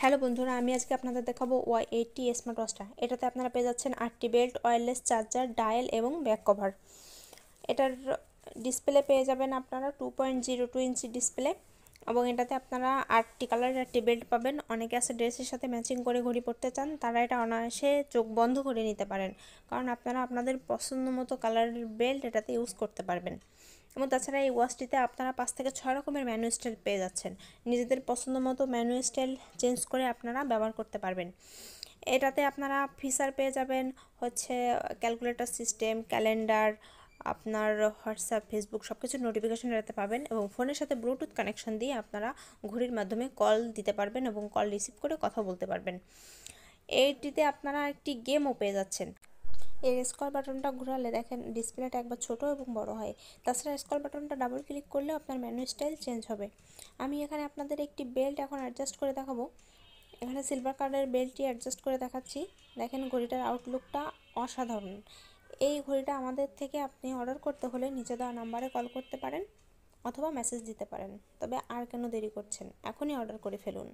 Hello বন্ধুরা, আমি আজকে আপনাদের দেখাবো Y80 স্মার্ট ওয়াচটা। এটাতে আপনারা পেয়ে যাচ্ছেন 8টি বেল্ট, ওয়্যারলেস চার্জার, ডায়াল এবং ব্যাক কভার। এটার ডিসপ্লে পেয়ে যাবেন আপনারা 2.02 ইঞ্চি ডিসপ্লে, এবং এটাতে আপনারা 8টি কালারের 8টি বেল্ট পাবেন। অনেকে আছে ড্রেসের সাথে ম্যাচিং করে ঘড়ি পরতে চান, তারা এটা অনায়াসে চোখ বন্ধ করে নিতে পারেন, কারণ আপনারা আপনাদের পছন্দ মতো কালারের বেল্ট এটাতে ইউজ করতে পারবেন। এবং তাছাড়া এই ওয়াচটিতে আপনারা 5 থেকে 6 রকমের ম্যানু স্টাইল পেয়ে যাচ্ছেন। নিজেদের পছন্দ মতো ম্যানু স্টাইল চেঞ্জ করে আপনারা ব্যবহার করতে পারবেন। এটাতে আপনারা ফিচার পেয়ে যাবেন হচ্ছে ক্যালকুলেটর সিস্টেম, ক্যালেন্ডার, আপনার হোয়াটসঅ্যাপ, ফেসবুক সব কিছুর নোটিফিকেশন এটাতে পাবেন, এবং ফোনের সাথে ব্লুটুথ কানেকশন দিয়ে আপনারা ঘড়ির মাধ্যমে কল দিতে পারবেন এবং কল রিসিভ করে কথা বলতে পারবেন। এইটিতে আপনারা একটি গেমও পেয়ে যাচ্ছেন। এর স্ক্রল বাটনটা ঘোরালে দেখেন ডিসপ্লেটা একবার ছোট এবং বড় হয়। তাছাড়া স্ক্রল বাটনটা ডাবল ক্লিক করলে আপনার মেনু স্টাইল চেঞ্জ হবে। আমি এখানে আপনাদের একটি বেল্ট এখন অ্যাডজাস্ট করে দেখাবো। এখানে সিলভার কালারের বেল্টটি অ্যাডজাস্ট করে দেখাচ্ছি। দেখেন ঘড়িটার আউটলুকটা অসাধারণ। এই ঘড়িটা আমাদের থেকে আপনি অর্ডার করতে হলে নিচে দেওয়া নাম্বারে কল করতে পারেন অথবা মেসেজ দিতে পারেন। তবে আর কেন দেরি করছেন, এখনই অর্ডার করে ফেলুন।